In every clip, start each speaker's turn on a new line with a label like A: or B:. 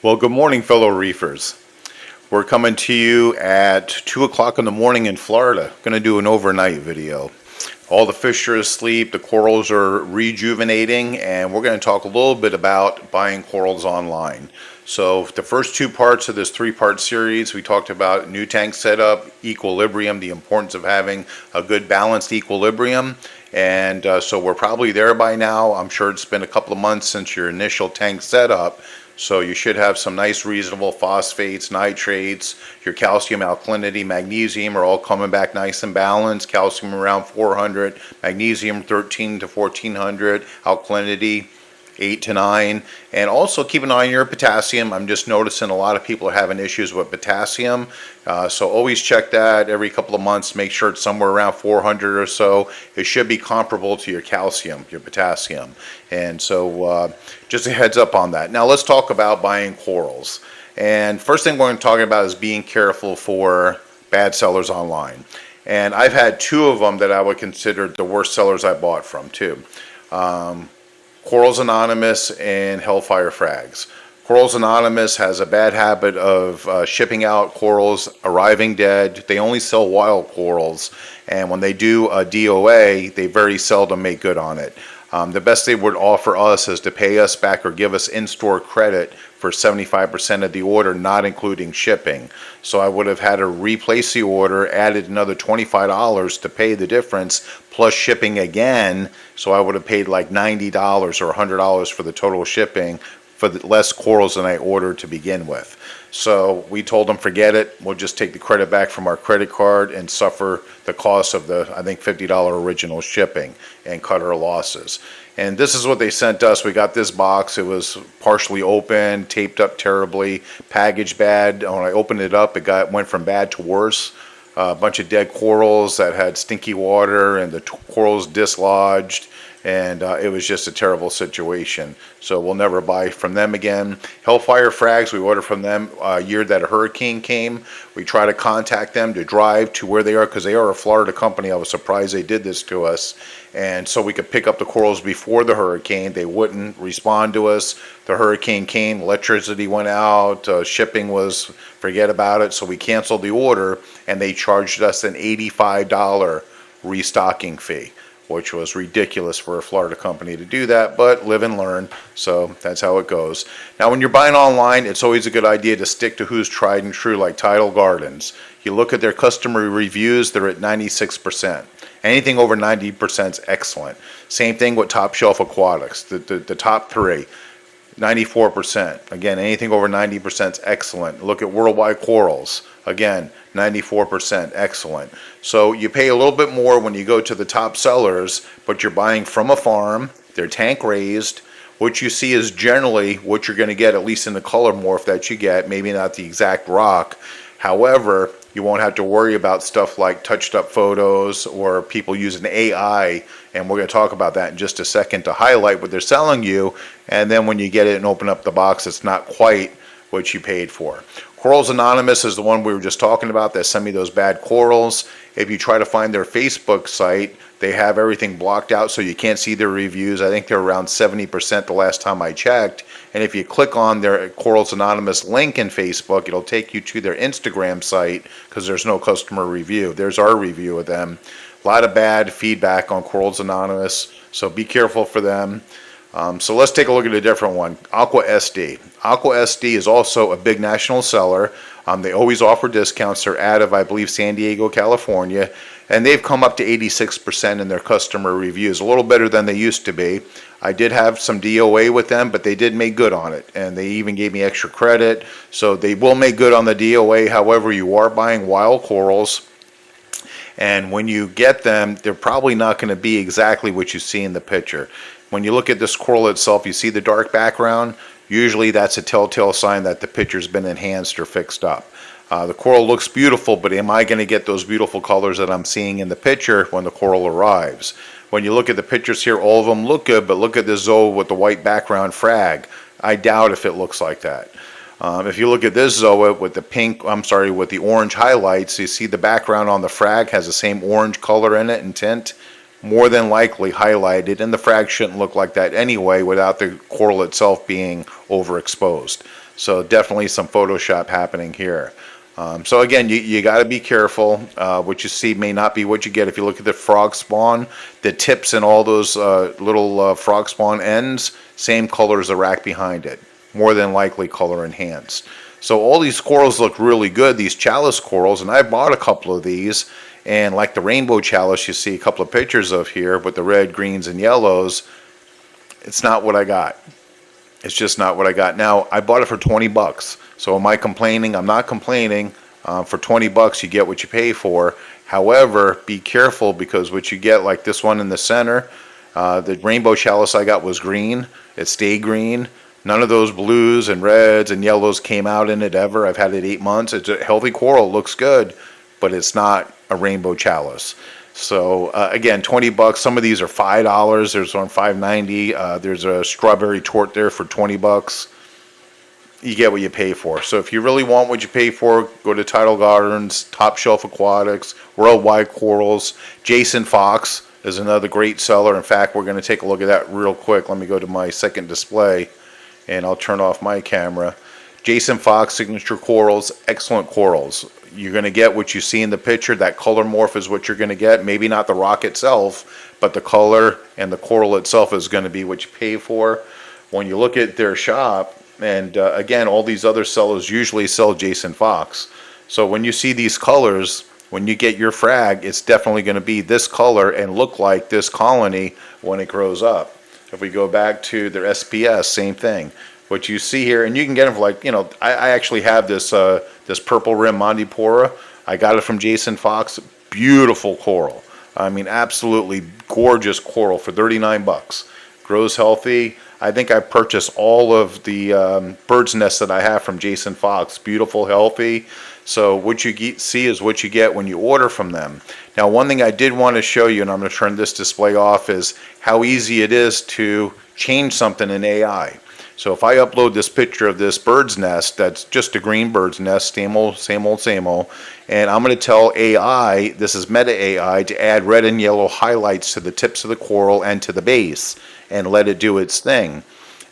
A: Well, good morning, fellow reefers. We're coming to you at 2 o'clock in the morning in Florida. Going to do an overnight video. All the fish are asleep, the corals are rejuvenating, and we're going to talk a little bit about buying corals online. So the first two parts of this three-part series, we talked about new tank setup, equilibrium, the importance of having a good balanced equilibrium. And so we're probably there by now. I'm sure it's been a couple of months since your initial tank setup. So you should have some nice reasonable phosphates, nitrates, your calcium, alkalinity, magnesium are all coming back nice and balanced. Calcium around 400, magnesium 13 to 1400, alkalinity 8 to 9. And also keep an eye on your potassium. I'm just noticing a lot of people are having issues with potassium. So always check that every couple of months. Make sure it's somewhere around 400 or so. It should be comparable to your calcium, your potassium. And so just a heads up on that. Now let's talk about buying corals. And first thing we're going to talk about is being careful for bad sellers online. And I've had two of them that I would consider the worst sellers I bought from too. Corals Anonymous and Hellfire Frags. Corals Anonymous has a bad habit of shipping out corals arriving dead. They only sell wild corals, and when they do a DOA, they very seldom make good on it. The best they would offer us is to pay us back or give us in-store credit for 75% of the order, not including shipping. So I would have had to replace the order, added another $25 to pay the difference, plus shipping again. So I would have paid like $90 or $100 for the total shipping for the less corals than I ordered to begin with. So we told them, forget it, we'll just take the credit back from our credit card and suffer the cost of the, I think, $50 original shipping and cut our losses. And this is what they sent us. We got this box. It was partially open, taped up terribly, packaged bad. When I opened it up, it went from bad to worse. A bunch of dead corals that had stinky water, and the corals dislodged, and it was just a terrible situation. So we'll never buy from them again. Hellfire Frags, we ordered from them a year that a hurricane came. We try to contact them to drive to where they are, because they are a Florida company. I was surprised they did this to us. And so we could pick up the corals before the hurricane. They wouldn't respond to us. The hurricane came, electricity went out, shipping was, forget about it. So we canceled the order, and they charged us an $85 restocking fee, which was ridiculous for a Florida company to do that, but live and learn. So that's how it goes. Now, when you're buying online, it's always a good idea to stick to who's tried and true, like Tidal Gardens. You look at their customer reviews, they're at 96%. Anything over 90% is excellent. Same thing with Top Shelf Aquatics, the top three. 94%. Again, anything over 90% is excellent. Look at Worldwide Corals. Again, 94% excellent. So you pay a little bit more when you go to the top sellers, but you're buying from a farm. They're tank raised. What you see is generally what you're going to get, at least in the color morph that you get, maybe not the exact rock. However, you won't have to worry about stuff like touched up photos or people using AI, and we're going to talk about that in just a second to highlight what they're selling you. And then when you get it and open up the box, it's not quite what you paid for. Corals Anonymous is the one we were just talking about that sent me those bad corals. If you try to find their Facebook site, they have everything blocked out so you can't see their reviews. I think they're around 70% the last time I checked. And if you click on their Corals Anonymous link in Facebook, it'll take you to their Instagram site, because there's no customer review. There's our review of them. A lot of bad feedback on Corals Anonymous, so be careful for them. So let's take a look at a different one, Aqua SD. Aqua SD is also a big national seller. They always offer discounts. They're out of, I believe, San Diego, California, and they've come up to 86% in their customer reviews, a little better than they used to be. I did have some DOA with them, but they did make good on it, and they even gave me extra credit, so they will make good on the DOA. However, you are buying wild corals, and when you get them, they're probably not going to be exactly what you see in the picture. When you look at this coral itself, you see the dark background. Usually that's a telltale sign that the picture's been enhanced or fixed up. The coral looks beautiful, but am I going to get those beautiful colors that I'm seeing in the picture when the coral arrives? When you look at the pictures here, all of them look good, but look at this zoa with the white background frag. I doubt if it looks like that. If you look at this zoa with the with the orange highlights, you see the background on the frag has the same orange color in it and tint. more than likely highlighted, and the frag shouldn't look like that anyway without the coral itself being overexposed. So definitely some Photoshop happening here. So again, you got to be careful. What you see may not be what you get. If you look at the frog spawn, the tips and all those little frog spawn ends, same color as the rack behind it. More than likely color enhanced. So all these corals look really good, these chalice corals, and I bought a couple of these. And like the rainbow chalice you see a couple of pictures of here with the red, greens, and yellows, it's not what I got. It's just not what I got. Now, I bought it for 20 bucks. So am I complaining? I'm not complaining. For 20 bucks, you get what you pay for. However, be careful, because what you get, like this one in the center, the rainbow chalice I got was green. It stayed green. None of those blues and reds and yellows came out in it ever. I've had it 8 months. It's a healthy coral. Looks good, but it's not a rainbow chalice. So again, 20 bucks. Some of these are $5. There's one $5.90. There's a strawberry tort there for 20 bucks. You get what you pay for. So if you really want what you pay for, go to Tidal Gardens, Top Shelf Aquatics, Worldwide Corals. Jason Fox is another great seller. In fact, we're going to take a look at that real quick. Let me go to my second display, and I'll turn off my camera. Jason Fox Signature Corals, excellent corals. You're going to get what you see in the picture. That color morph is what you're going to get. Maybe not the rock itself, but the color and the coral itself is going to be what you pay for. When you look at their shop, and again, all these other sellers usually sell Jason Fox. So when you see these colors, when you get your frag, it's definitely going to be this color and look like this colony when it grows up. If we go back to their SPS, same thing. What you see here, and you can get them for like, I actually have this this purple rim Mondipora. I got it from Jason Fox. Beautiful coral. I mean, absolutely gorgeous coral for 39 bucks. Grows healthy. I think I purchased all of the bird's nests that I have from Jason Fox. Beautiful, healthy. So what you see is what you get when you order from them. Now, one thing I did want to show you, and I'm going to turn this display off, is how easy it is to change something in AI. So if I upload this picture of this bird's nest, that's just a green bird's nest, same old, same old, same old, and I'm going to tell AI, this is Meta AI, to add red and yellow highlights to the tips of the coral and to the base, and let it do its thing.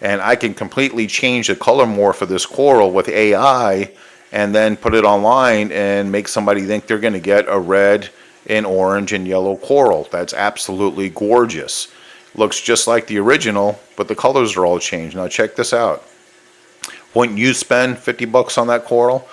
A: And I can completely change the color morph of this coral with AI, and then put it online and make somebody think they're going to get a red and orange and yellow coral. That's absolutely gorgeous. Looks just like the original, but the colors are all changed. Now check this out. Wouldn't you spend 50 bucks on that coral?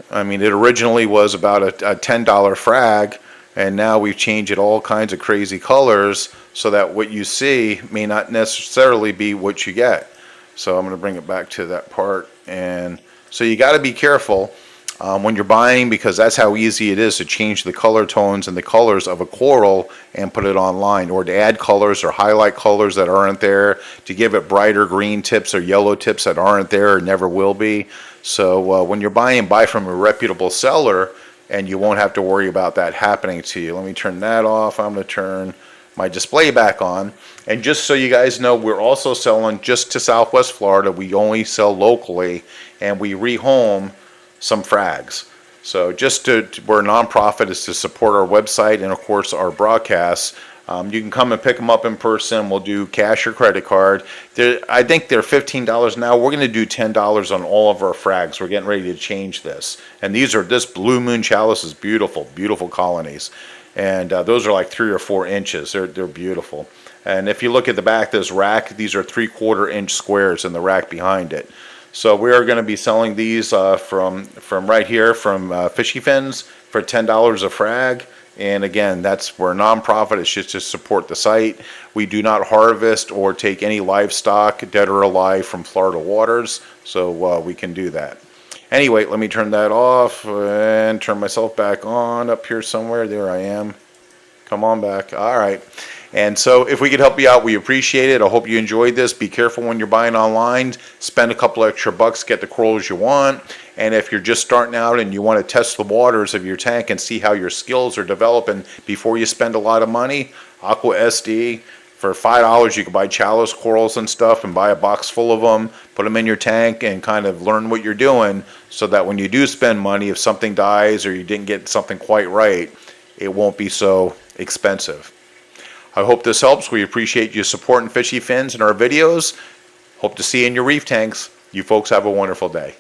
A: I mean, it originally was about a $10 frag, and now we've changed it all kinds of crazy colors so that what you see may not necessarily be what you get. So I'm going to bring it back to that part. And so you got to be careful when you're buying, because that's how easy it is to change the color tones and the colors of a coral and put it online, or to add colors or highlight colors that aren't there, to give it brighter green tips or yellow tips that aren't there or never will be. So when you're buying, buy from a reputable seller, and you won't have to worry about that happening to you. Let me turn that off. I'm going to turn my display back on. And just so you guys know, we're also selling just to Southwest Florida. We only sell locally, and we rehome some frags. So we're a nonprofit, is to support our website and of course our broadcasts. You can come and pick them up in person. We'll do cash or credit card. I think they're $15 now. We're going to do $10 on all of our frags. We're getting ready to change this. And this Blue Moon Chalice is beautiful, beautiful colonies. And those are like 3 or 4 inches. They're beautiful. And if you look at the back of this rack, these are 3/4 inch squares in the rack behind it. So we are going to be selling these from right here from FishyFins for $10 a frag. And again, we're a nonprofit. It's just to support the site. We do not harvest or take any livestock, dead or alive, from Florida waters. So we can do that. Anyway, let me turn that off and turn myself back on up here somewhere. There I am. Come on back. All right. And so if we could help you out, we appreciate it. I hope you enjoyed this. Be careful when you're buying online. Spend a couple extra bucks, get the corals you want. And if you're just starting out and you want to test the waters of your tank and see how your skills are developing before you spend a lot of money, Aqua SD, for $5 you can buy chalice corals and stuff and buy a box full of them, put them in your tank and kind of learn what you're doing, so that when you do spend money, if something dies or you didn't get something quite right, it won't be so expensive. I hope this helps. We appreciate you supporting Fishy Fins and our videos. Hope to see you in your reef tanks. You folks have a wonderful day.